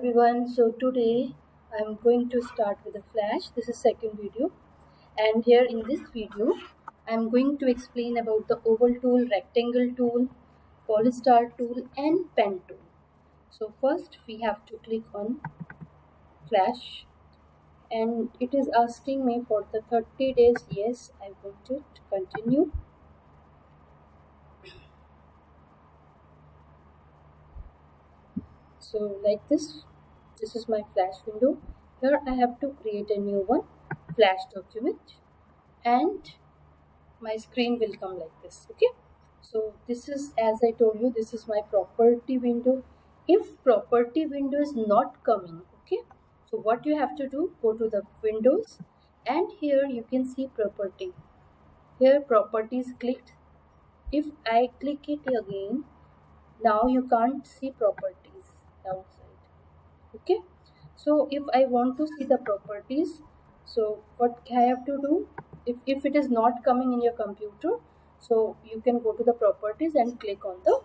everyone. So today I'm going to start with a flash. This is second video, and here in this video I'm going to explain about the oval tool, rectangle tool, polystar tool and pen tool. So first we have to click on flash, and it is asking me for the 30 days. Yes, I want it. Continue. So like this is my flash window. Here I have to create a new one, flash document, and my screen will come like this. Okay, so this is, as I told you, this is my property window. If property window is not coming, okay, so what you have to do, go to the windows, and here you can see property. Here properties clicked. If I click it again, now you can't see properties downside. Okay, so if I want to see the properties, so what I have to do, if it is not coming in your computer, so you can go to the properties and click on the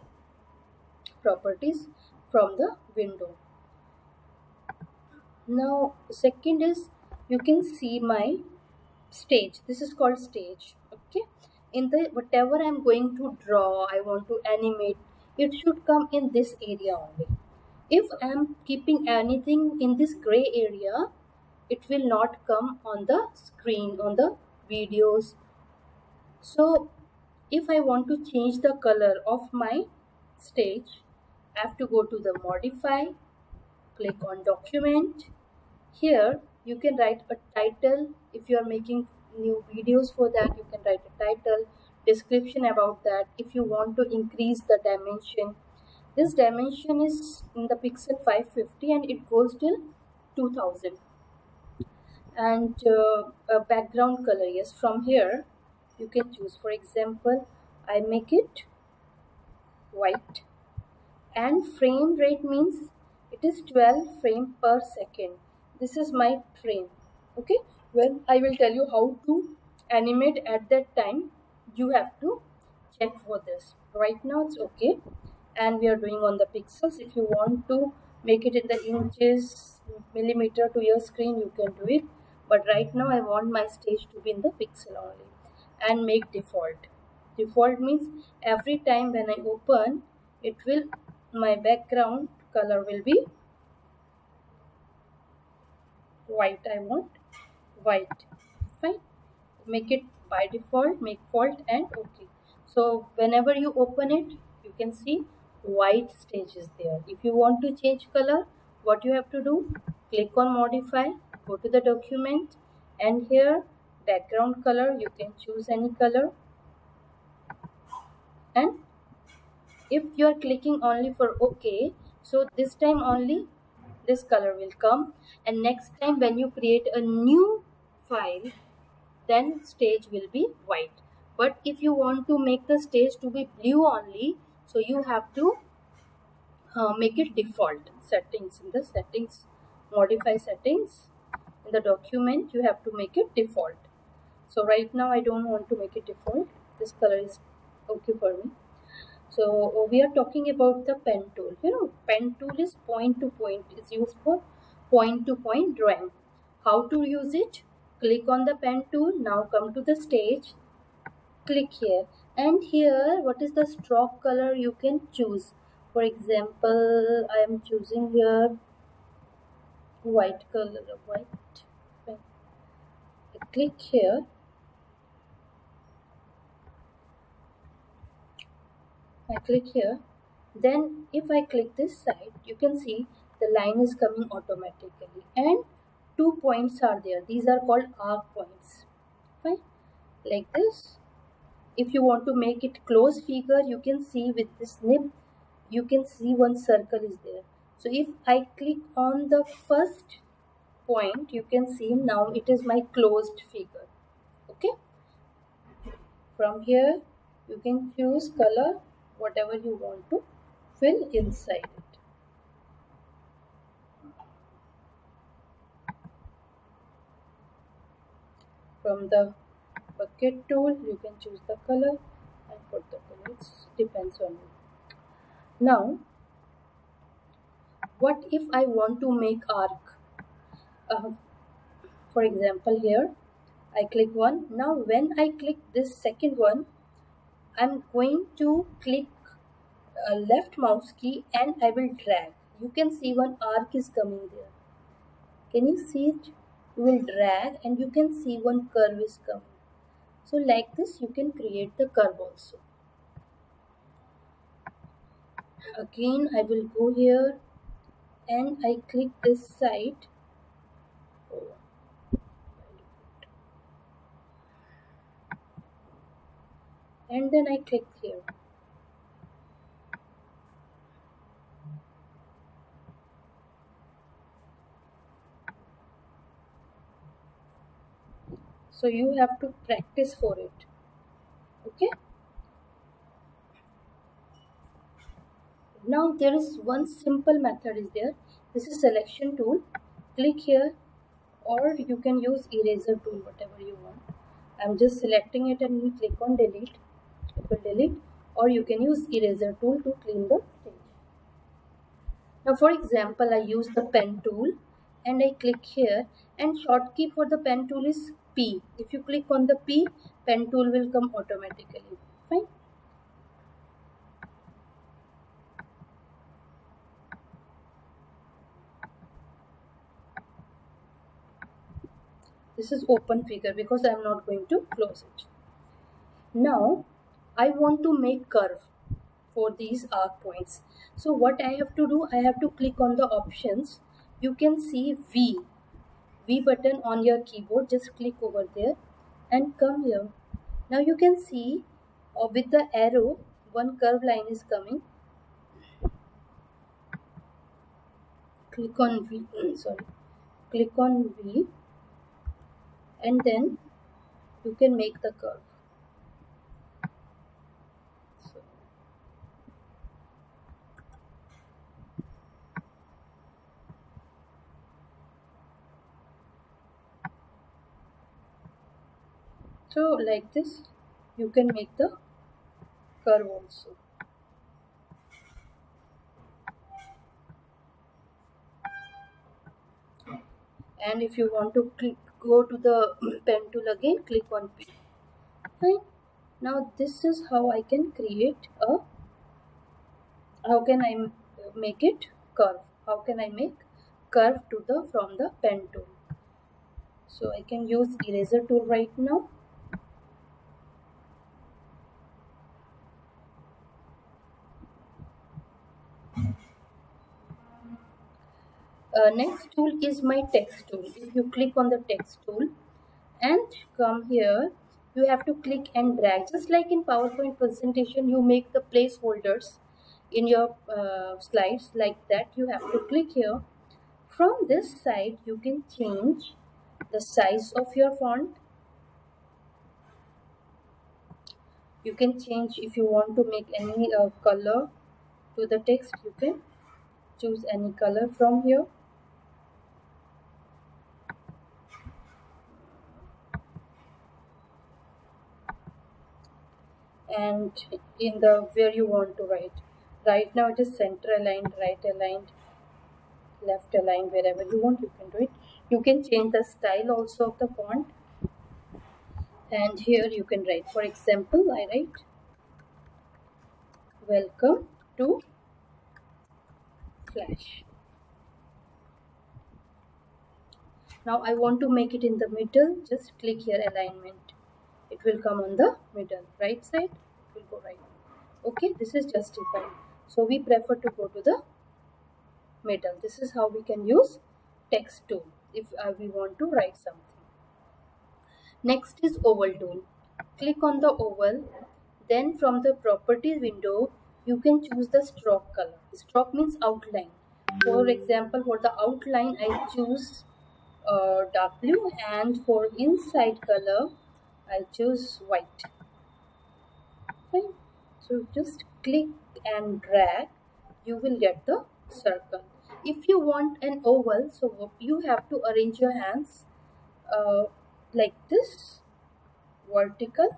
properties from the window. Now second is, you can see my stage. This is called stage. Okay, in the whatever I'm going to draw, I want to animate, it should come in this area only. If I'm keeping anything in this gray area, it will not come on the screen, on the videos. So if I want to change the color of my stage, I have to go to the modify, click on document. Here you can write a title. If you are making new videos, for that you can write a title, description about that. If you want to increase the dimension, this dimension is in the pixel 550 and it goes till 2000. And a background color, yes, from here you can choose. For example, I make it white, and frame rate means it is 12 frame per second. This is my frame. Okay, well, I will tell you how to animate at that time. You have to check for this. Right now it's okay, and we are doing on the pixels. If you want to make it in the inches, millimeter to your screen, you can do it, but right now I want my stage to be in the pixel only. And make default. Default means every time when I open, it will, my background color will be white. I want white. Fine, make it by default, make fault and okay. So whenever you open it, you can see white stage is there. If you want to change color, what you have to do, click on modify, go to the document, and here background color, you can choose any color. And if you are clicking only for okay, so this time only this color will come, and next time when you create a new file, then stage will be white. But if you want to make the stage to be blue only, so you have to make it default. Settings, in the settings, modify settings, in the document you have to make it default. So right now I don't want to make it default. This color is okay for me. So we are talking about the pen tool. You know, pen tool is point to point. It's used for point to point drawing. How to use it? Click on the pen tool. Now come to the stage. Click here. And here, what is the stroke color you can choose? For example, I am choosing here white color. White. Click here. I click here. Then if I click this side, you can see the line is coming automatically, and 2 points are there. These are called arc points. Fine, like this. If you want to make it close figure, you can see with this nib, you can see one circle is there. So if I click on the first point, you can see now it is my closed figure. Okay, from here you can choose color, whatever you want to fill inside it. From the bucket tool, you can choose the color and put the color. It depends on you. Now What if I want to make arc? uh, for example, here I click one. Now when I click this second one, I'm going to click left mouse key and I will drag. You can see one arc is coming there. Can you see it? You will drag and you can see one curve is coming. So like this you can create the curve also. Again I will go here and I click this side. And then I click here. So you have to practice for it. Okay. Now there is one simple method is there. This is selection tool. Click here, or you can use eraser tool, whatever you want. I'm just selecting it and you click on delete. It will delete, or you can use eraser tool to clean the page. Now for example, I use the pen tool and I click here, and shortcut for the pen tool is P. If you click on the P, pen tool will come automatically. Fine. This is open figure because I am not going to close it. Now I want to make curve for these arc points. So what I have to do, I have to click on the options. You can see V button on your keyboard. Just click over there and come here. Now you can see with the arrow one curve line is coming. Click on V, click on V and then you can make the curve. So like this you can make the curve also. And if you want to go to the pen tool again, click on P. Fine. Now this is how I can create a, how can I make it curve? How can I make curve to the from the pen tool? So I can use eraser tool right now. Next tool is my text tool. If you click on the text tool and come here, you have to click and drag. Just like in PowerPoint presentation, you make the placeholders in your slides like that. You have to click here. From this side, you can change the size of your font. You can change if you want to make any color to the text. You can choose any color from here. And in the where you want to write. Right now it is center aligned, right aligned, left aligned, wherever you want you can do it. You can change the style also of the font. And here you can write, for example, I write welcome to Flash. Now I want to make it in the middle. Just click here alignment. It will come on the middle, right side. It will go right. Okay, this is justified. So we prefer to go to the middle. This is how we can use text tool if we want to write something. Next is oval tool. Click on the oval. Then from the properties window, you can choose the stroke color. Stroke means outline. For example, for the outline, I choose dark blue, and for inside color, I choose white. Fine. So just click and drag. You will get the circle. If you want an oval, so you have to arrange your hands like this, vertical.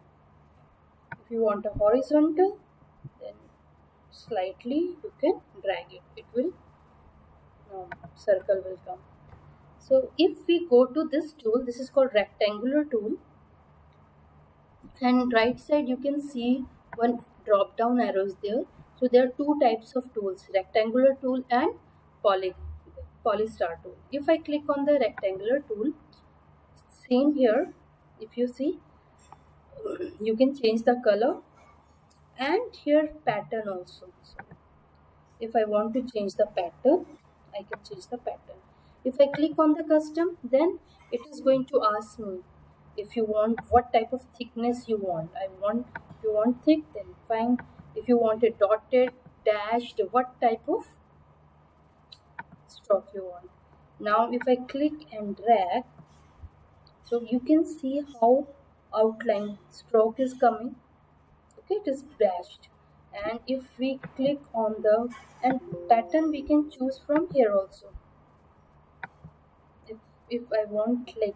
If you want a horizontal, then slightly you can drag it. It will Now circle will come. So if we go to this tool, this is called rectangular tool, and right side you can see one drop down arrows there. So there are two types of tools, rectangular tool and polystar tool. If I click on the rectangular tool, same here, if you see, you can change the color and here pattern also. So if I want to change the pattern, I can change the pattern. If I click on the custom, then it is going to ask me if you want what type of thickness you want. If you want thick, then fine. If you want it dotted, dashed, what type of stroke you want. Now if I click and drag, so you can see how outline stroke is coming. Okay, it is dashed. And if we click on the and pattern, we can choose from here also. If I want like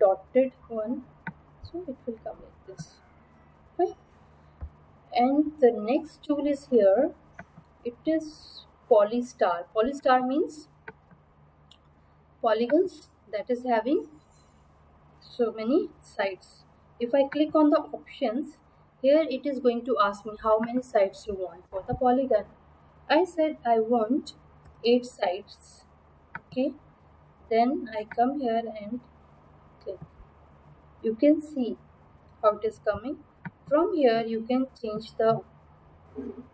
dotted one, so it will come like this. Okay. And the next tool is here. It is polystar. Polystar means polygons that is having so many sides. If I click on the options, here it is going to ask me how many sides you want for the polygon. I said I want 8 sides. Okay, then I come here and click. You can see how it is coming. From here you can change the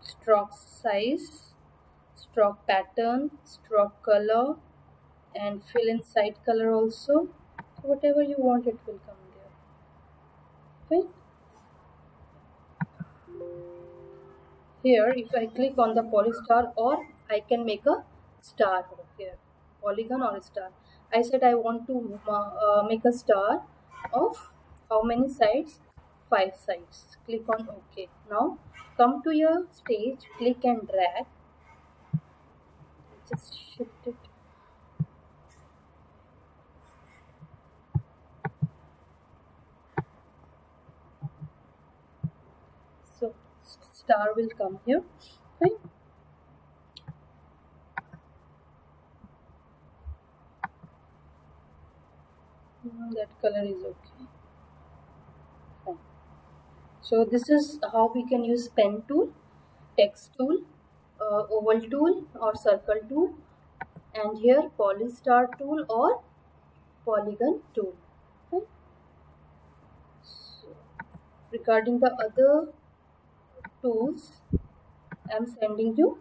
stroke size, stroke pattern, stroke color, and fill in side color also. So whatever you want, it will come there. Okay. Here if I click on the polystar, or I can make a star over here, polygon or a star. I said I want to make a star of how many sides? 5 sides. Click on OK. Now come to your stage, click and drag, just shift it. So star will come here. Right? That color is okay. Fine. So this is how we can use pen tool, text tool, oval tool or circle tool, and here polystar tool or polygon tool. Okay. So regarding the other tools, I am sending you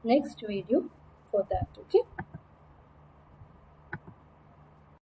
next video for that. Okay.